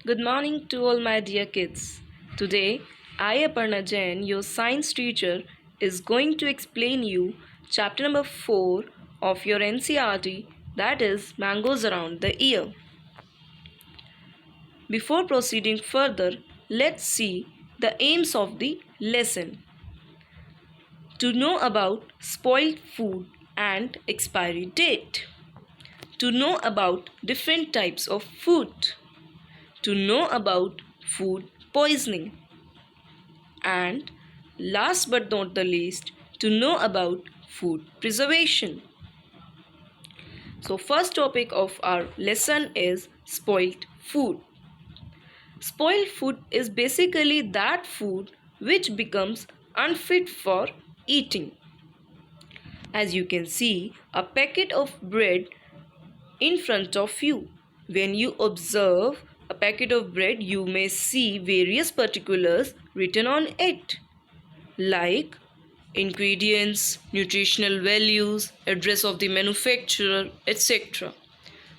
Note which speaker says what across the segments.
Speaker 1: Good morning to all my dear kids. Today, I, Aparna Jain, your science teacher, is going to explain you chapter number 4 of your NCERT, that is Mangoes Around the Ear. Before proceeding further, let's see the aims of the lesson. To know about spoiled food and expiry date. To know about different types of food. To know about food poisoning. And last but not the least, to know about food preservation. So first topic of our lesson is spoiled food. Spoiled food is basically that food which becomes unfit for eating. As you can see, a packet of bread in front of you. When you observe a packet of bread, you may see various particulars written on it, like ingredients, nutritional values, address of the manufacturer, etc.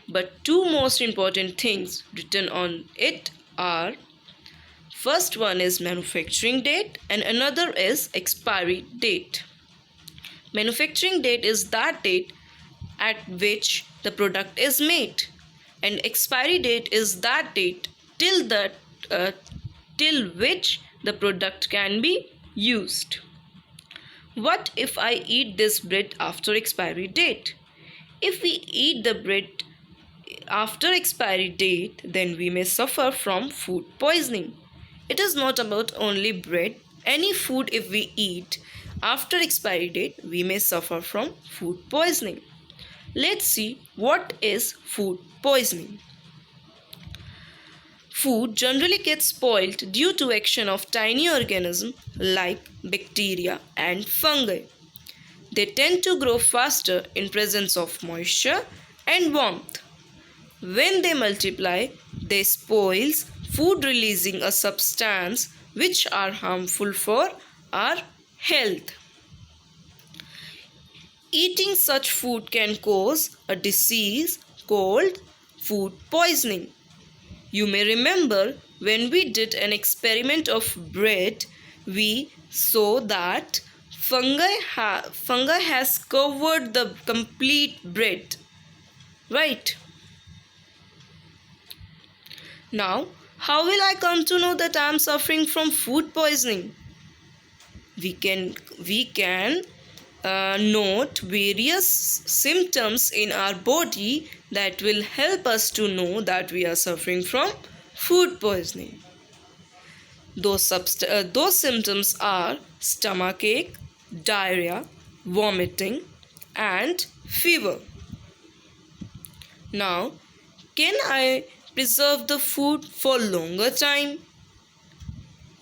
Speaker 1: But two most important things written on it are, first one is manufacturing date and another is expiry date. Manufacturing date is that date at which the product is made, and expiry date is that date till which the product can be used. What if I eat this bread after expiry date? If we eat the bread after expiry date, then we may suffer from food poisoning. It is not about only bread. Any food if we eat after expiry date, we may suffer from food poisoning. Let's see what is food poisoning. Food generally gets spoiled due to action of tiny organisms like bacteria and fungi. They tend to grow faster in presence of moisture and warmth. When they multiply, they spoils food, releasing a substance which are harmful for our health. Eating such food can cause a disease called food poisoning. You may remember when we did an experiment of bread, we saw that fungi has covered the complete bread, right? Now, how will I come to know that I am suffering from food poisoning? We can note various symptoms in our body that will help us to know that we are suffering from food poisoning. Those symptoms are stomachache, diarrhea, vomiting, and fever. Now, can I preserve the food for longer time?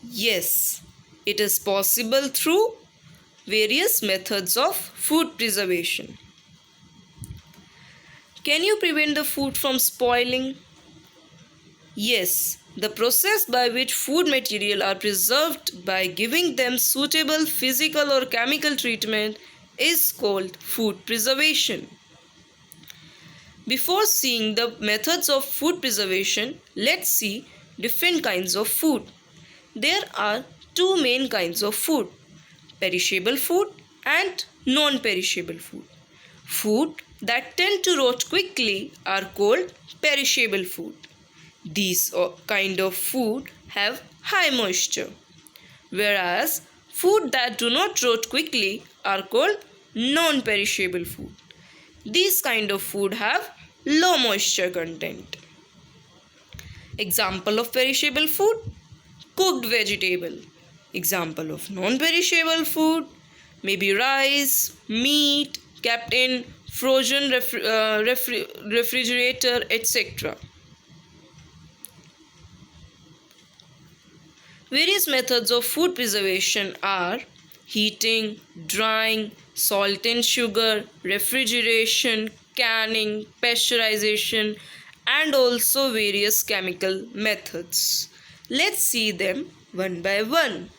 Speaker 1: Yes, it is possible through various methods of food preservation. Can you prevent the food from spoiling? Yes, the process by which food material are preserved by giving them suitable physical or chemical treatment is called food preservation. Before seeing the methods of food preservation, let's see different kinds of food. There are two main kinds of food: perishable food and non-perishable food. Food that tend to rot quickly are called perishable food. These kind of food have high moisture, whereas food that do not rot quickly are called non-perishable food. These kind of food have low moisture content. Example of perishable food: cooked vegetable. Example of non-perishable food may be rice, meat kept in frozen refrigerator, etc. Various methods of food preservation are heating, drying, salt and sugar, refrigeration, canning, pasteurization, and also various chemical methods. Let's see them one by one.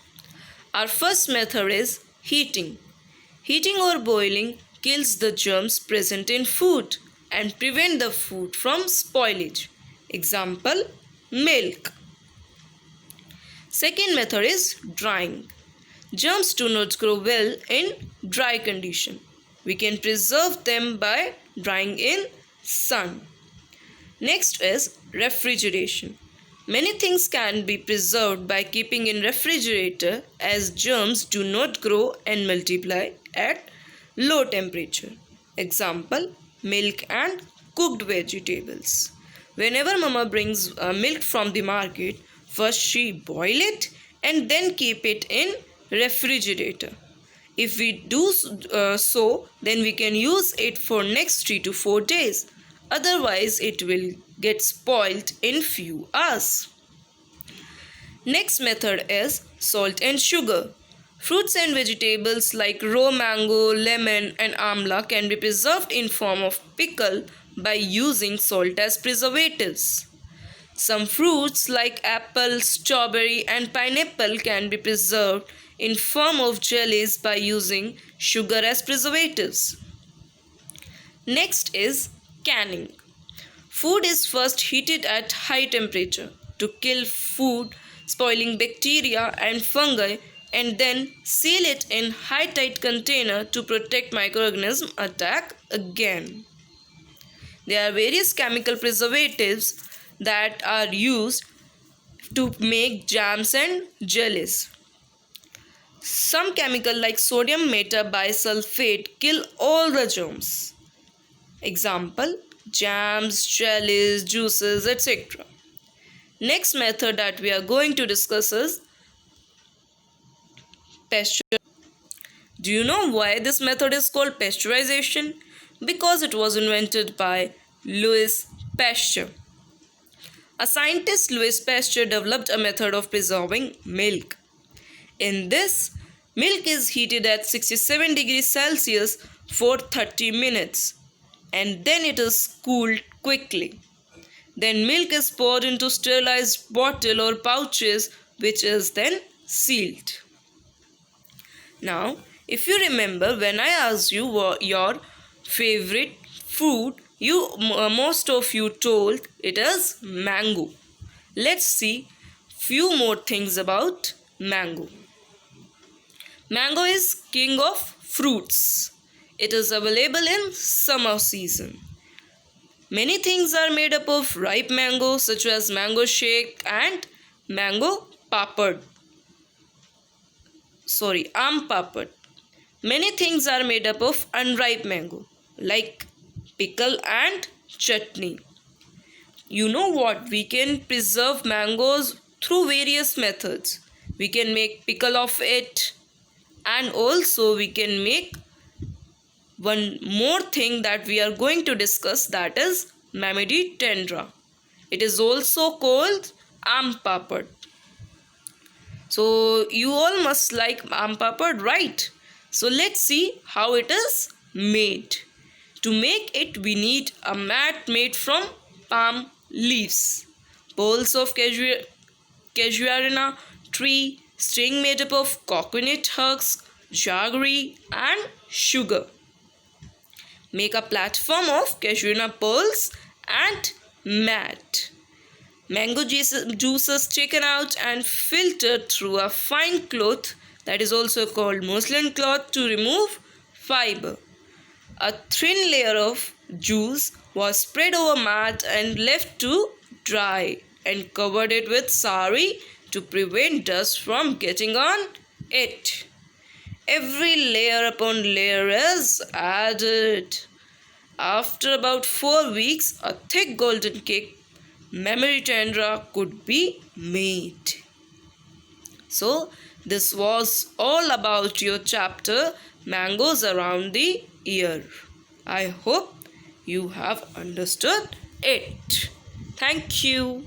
Speaker 1: Our first method is heating. Heating or boiling kills the germs present in food and prevent the food from spoilage. Example: milk. Second method is drying. Germs do not grow well in dry condition. We can preserve them by drying in sun. Next is refrigeration. Many things can be preserved by keeping in refrigerator as germs do not grow and multiply at low temperature. Example, milk and cooked vegetables. Whenever mama brings milk from the market, first she boil it and then keep it in refrigerator. If we do so, then we can use it for next 3 to 4 days. Otherwise, it will get spoiled in few hours. Next method is salt and sugar. Fruits and vegetables like raw mango, lemon and amla can be preserved in form of pickle by using salt as preservatives. Some fruits like apple, strawberry and pineapple can be preserved in form of jellies by using sugar as preservatives. Next is canning. Food is first heated at high temperature to kill food spoiling bacteria and fungi and then seal it in high tight container to protect microorganism attack again. There are various chemical preservatives that are used to make jams and jellies. Some chemical like sodium metabisulfate kill all the germs. Example, jams, jellies, juices, etc. Next method that we are going to discuss is pasteurization. Do you know why this method is called pasteurization? Because it was invented by Louis Pasteur. A scientist, Louis Pasteur, developed a method of preserving milk. In this, milk is heated at 67 degrees Celsius for 30 minutes and then it is cooled quickly. Then milk is poured into sterilized bottle or pouches which is then sealed. Now, if you remember when I asked you what your favorite fruit, most of you told it is mango. Let's see few more things about mango. Mango is king of fruits. It is available in summer season. Many things are made up of ripe mango such as mango shake and mango papad. Aam papad. Many things are made up of unripe mango like pickle and chutney. You know what? We can preserve mangoes through various methods. We can make pickle of it and also we can make one more thing that we are going to discuss, that is Mamidi tendra. It is also called aam papad. So you all must like aam papad, right? So let's see how it is made. To make it we need a mat made from palm leaves, poles of casuarina tree, string made up of coconut husks, jaggery and sugar. Make a platform of casuarina pearls and mat. Mango juices taken out and filtered through a fine cloth that is also called muslin cloth to remove fiber. A thin layer of juice was spread over mat and left to dry and covered it with sari to prevent dust from getting on it. Every layer upon layer is added. After about 4 weeks, a thick golden cake Mamidi tendra could be made. So, this was all about your chapter Mangoes Around the Year. I hope you have understood it. Thank you.